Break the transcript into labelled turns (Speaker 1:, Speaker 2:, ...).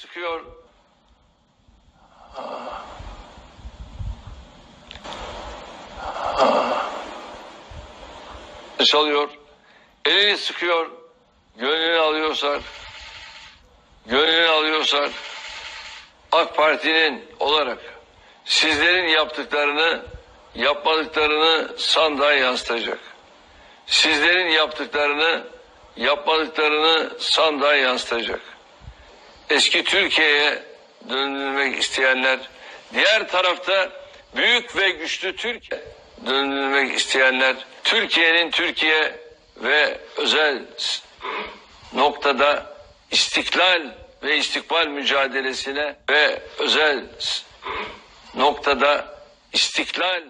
Speaker 1: sıkıyor. Çalıyor. Elini sıkıyor. Gönlünü alıyorsa AK Parti'nin olarak sizlerin yapmadıklarını sandığa yansıtacak. Sizlerin yapmadıklarını sandığa yansıtacak. Eski Türkiye'ye döndürülmek isteyenler, diğer tarafta büyük ve güçlü Türkiye döndürülmek isteyenler, Türkiye'nin Türkiye ve özel noktada istiklal ve istikbal mücadelesine ve özel noktada istiklal